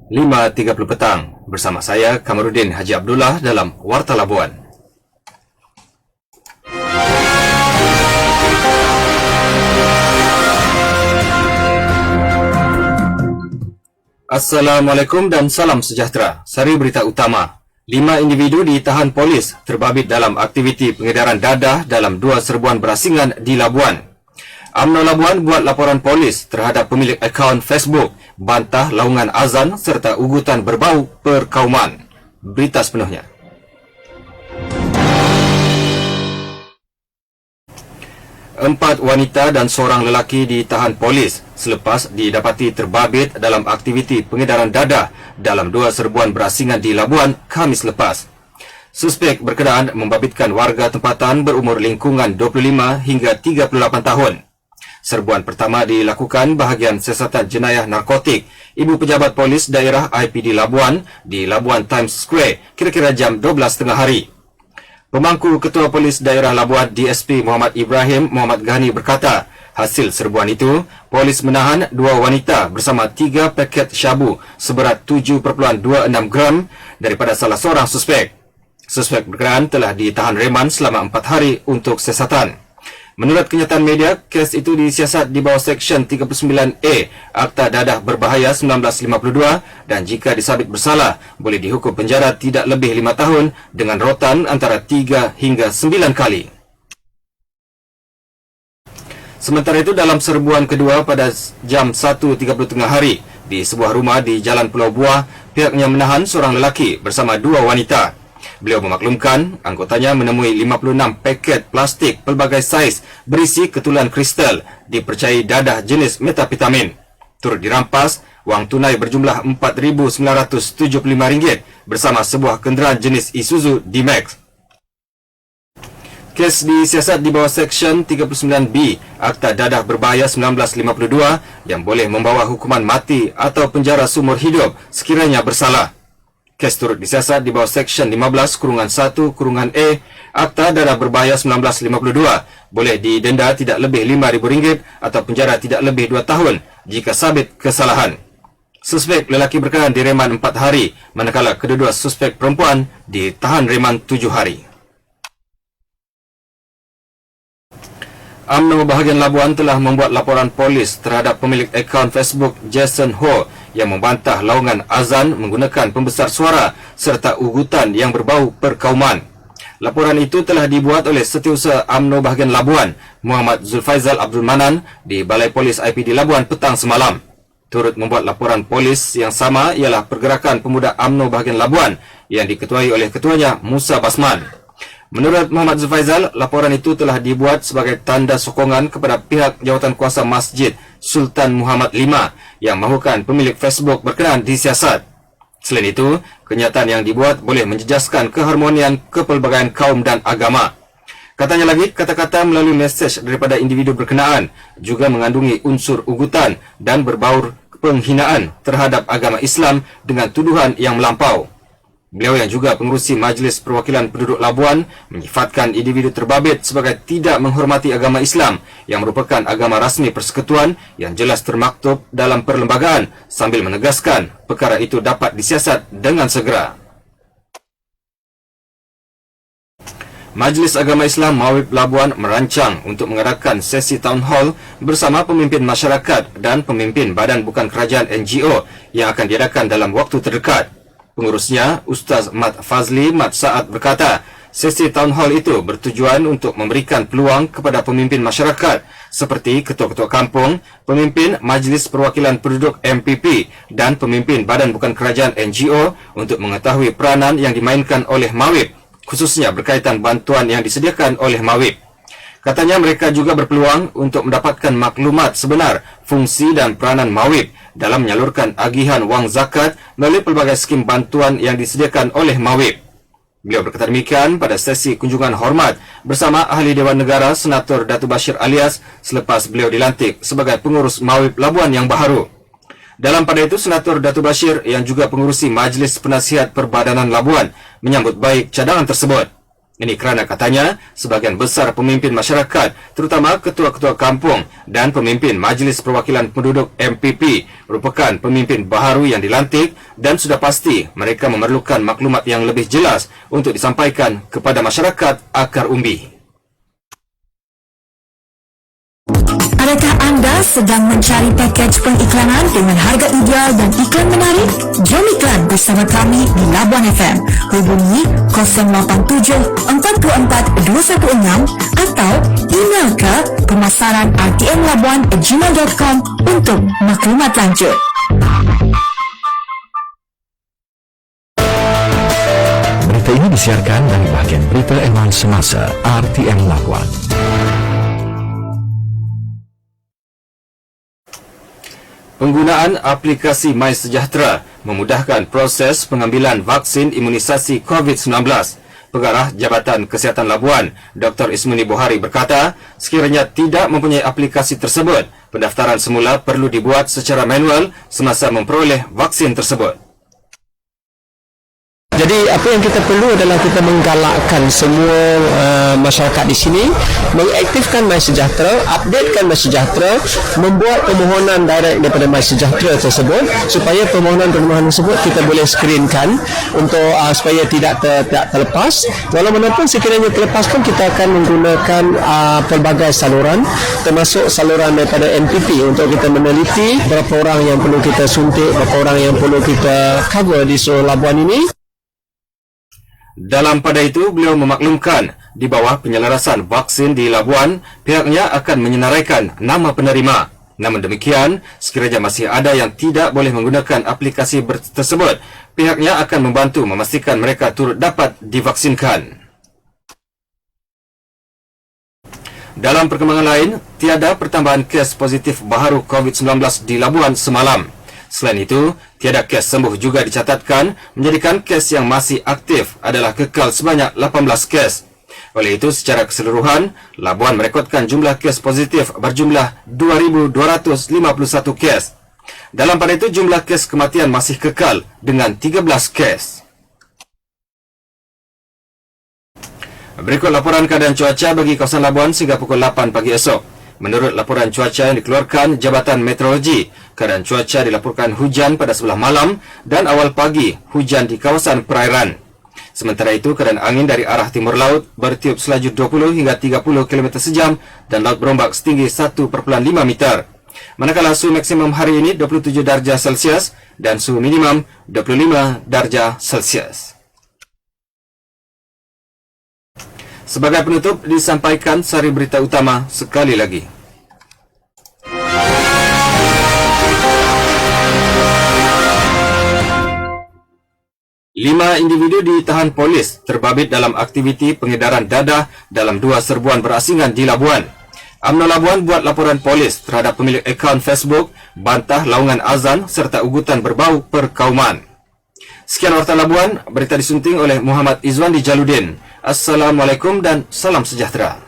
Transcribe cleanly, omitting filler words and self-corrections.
5.30 petang. Bersama saya, Kamarudin Haji Abdullah dalam Warta Labuan. Assalamualaikum dan salam sejahtera. Sari berita utama. 5 individu ditahan polis terbabit dalam aktiviti pengedaran dadah dalam 2 serbuan berasingan di Labuan. UMNO Labuan buat laporan polis terhadap pemilik akaun Facebook, bantah laungan azan serta ugutan berbau perkauman. Berita sepenuhnya. Empat wanita dan seorang lelaki ditahan polis selepas didapati terbabit dalam aktiviti pengedaran dadah dalam 2 serbuan berasingan di Labuan Khamis lepas. Suspek berkenaan membabitkan warga tempatan berumur lingkungan 25 hingga 38 tahun. Serbuan pertama dilakukan bahagian siasatan jenayah narkotik Ibu Pejabat Polis Daerah IPD Labuan di Labuan Times Square kira-kira jam 12.30 hari. Pemangku Ketua Polis Daerah Labuan DSP Muhammad Ibrahim Muhammad Ghani berkata, hasil serbuan itu, polis menahan 2 wanita bersama 3 paket syabu seberat 7.26 gram daripada salah seorang suspek. Suspek berkenaan telah ditahan reman selama 4 hari untuk siasatan. Menurut kenyataan media, kes itu disiasat di bawah Seksyen 39A Akta Dadah Berbahaya 1952 dan jika disabit bersalah, boleh dihukum penjara tidak lebih 5 tahun dengan rotan antara 3 hingga 9 kali. Sementara itu, dalam serbuan kedua pada jam 1.30 tengah hari di sebuah rumah di Jalan Pulau Buah, pihaknya menahan seorang lelaki bersama 2 wanita. Beliau memaklumkan anggotanya menemui 56 paket plastik pelbagai saiz berisi ketulan kristal dipercayai dadah jenis metapetamin. Turut dirampas wang tunai berjumlah RM4,975 bersama sebuah kenderaan jenis Isuzu D-Max. Kes disiasat di bawah Seksyen 39B Akta Dadah Berbahaya 1952 yang boleh membawa hukuman mati atau penjara seumur hidup sekiranya bersalah. Kes turut disiasat di bawah Seksyen 15-1-E Akta Dadah Berbahaya 1952 boleh didenda tidak lebih RM5,000 atau penjara tidak lebih 2 tahun jika sabit kesalahan. Suspek lelaki berkenaan direman 4 hari, manakala kedua-dua suspek perempuan ditahan reman 7 hari. UMNO bahagian Labuan telah membuat laporan polis terhadap pemilik akaun Facebook Jason Ho yang membantah laungan azan menggunakan pembesar suara serta ugutan yang berbau perkauman. Laporan itu telah dibuat oleh Setiausaha UMNO bahagian Labuan, Muhammad Zulfaizal Abdul Manan di Balai Polis IPD Labuan petang semalam. Turut membuat laporan polis yang sama ialah Pergerakan Pemuda UMNO bahagian Labuan yang diketuai oleh ketuanya Musa Basman. Menurut Muhammad Zulfaizal, laporan itu telah dibuat sebagai tanda sokongan kepada pihak Jawatankuasa Masjid Sultan Muhammad V yang mahukan pemilik Facebook berkenaan disiasat. Selain itu, kenyataan yang dibuat boleh menjejaskan keharmonian kepelbagaian kaum dan agama. Katanya lagi, kata-kata melalui mesej daripada individu berkenaan juga mengandungi unsur ugutan dan berbaur penghinaan terhadap agama Islam dengan tuduhan yang melampau. Beliau yang juga pengerusi Majlis Perwakilan Penduduk Labuan menyifatkan individu terbabit sebagai tidak menghormati agama Islam yang merupakan agama rasmi persekutuan yang jelas termaktub dalam perlembagaan sambil menegaskan perkara itu dapat disiasat dengan segera. Majlis Agama Islam Mawib Labuan merancang untuk mengadakan sesi town hall bersama pemimpin masyarakat dan pemimpin badan bukan kerajaan NGO yang akan diadakan dalam waktu terdekat. Pengurusnya, Ustaz Mat Fazli Mat Saad berkata, sesi town hall itu bertujuan untuk memberikan peluang kepada pemimpin masyarakat seperti ketua-ketua kampung, pemimpin Majlis Perwakilan Penduduk MPP dan pemimpin badan bukan kerajaan NGO untuk mengetahui peranan yang dimainkan oleh Mawib, khususnya berkaitan bantuan yang disediakan oleh Mawib. Katanya mereka juga berpeluang untuk mendapatkan maklumat sebenar fungsi dan peranan Mawib dalam menyalurkan agihan wang zakat melalui pelbagai skim bantuan yang disediakan oleh Mawib. Beliau berkata demikian pada sesi kunjungan hormat bersama Ahli Dewan Negara Senator Datuk Bashir Alias selepas beliau dilantik sebagai pengurus Mawib Labuan yang baharu. Dalam pada itu, Senator Datuk Bashir yang juga pengurusi Majlis Penasihat Perbadanan Labuan menyambut baik cadangan tersebut. Ini kerana katanya, sebahagian besar pemimpin masyarakat, terutama ketua-ketua kampung dan pemimpin Majlis Perwakilan Penduduk MPP merupakan pemimpin baharu yang dilantik dan sudah pasti mereka memerlukan maklumat yang lebih jelas untuk disampaikan kepada masyarakat akar umbi. Adakah anda sedang mencari pakej pengiklanan dengan harga ideal dan iklan menarik? Jom iklan bersama kami di Labuan FM. Hubungi 087-44-216 atau email ke pemasaran@rtmlabuan@gmail.com untuk maklumat lanjut. Berita ini disiarkan dari bahagian Berita Eman Semasa RTM Labuan. Penggunaan aplikasi MySejahtera memudahkan proses pengambilan vaksin imunisasi COVID-19. Pengarah Jabatan Kesihatan Labuan, Dr. Ismuni Buhari berkata, sekiranya tidak mempunyai aplikasi tersebut, pendaftaran semula perlu dibuat secara manual semasa memperoleh vaksin tersebut. Jadi apa yang kita perlu adalah kita menggalakkan semua masyarakat di sini mengaktifkan MySejahtera, updatekan MySejahtera, membuat permohonan direct daripada MySejahtera tersebut supaya permohonan tersebut kita boleh screenkan untuk supaya tidak terlepas. Walaupun sekiranya terlepas pun kita akan menggunakan pelbagai saluran termasuk saluran daripada MPP untuk kita meneliti berapa orang yang perlu kita suntik, berapa orang yang perlu kita cover di seluruh Labuan ini. Dalam pada itu, beliau memaklumkan di bawah penyelarasan vaksin di Labuan, pihaknya akan menyenaraikan nama penerima. Namun demikian, sekiranya masih ada yang tidak boleh menggunakan aplikasi tersebut, pihaknya akan membantu memastikan mereka turut dapat divaksinkan. Dalam perkembangan lain, tiada pertambahan kes positif baharu COVID-19 di Labuan semalam. Selain itu, tiada kes sembuh juga dicatatkan, menjadikan kes yang masih aktif adalah kekal sebanyak 18 kes. Oleh itu, secara keseluruhan, Labuan merekodkan jumlah kes positif berjumlah 2,251 kes. Dalam pada itu, jumlah kes kematian masih kekal dengan 13 kes. Berikut laporan keadaan cuaca bagi kawasan Labuan sehingga pukul 8 pagi esok. Menurut laporan cuaca yang dikeluarkan Jabatan Meteorologi, keadaan cuaca dilaporkan hujan pada sebelah malam dan awal pagi hujan di kawasan perairan. Sementara itu, keadaan angin dari arah timur laut bertiup selaju 20 hingga 30 km sejam dan laut berombak setinggi 1,5 meter. Manakala suhu maksimum hari ini 27 darjah Celsius dan suhu minimum 25 darjah Celsius. Sebagai penutup, disampaikan sari berita utama sekali lagi. Lima individu ditahan polis terbabit dalam aktiviti pengedaran dadah dalam 2 serbuan berasingan di Labuan. UMNO Labuan buat laporan polis terhadap pemilik akaun Facebook bantah laungan azan serta ugutan berbau perkauman. Sekian Warta Labuan, berita disunting oleh Muhammad Izwandi Jaludin. Assalamualaikum dan salam sejahtera.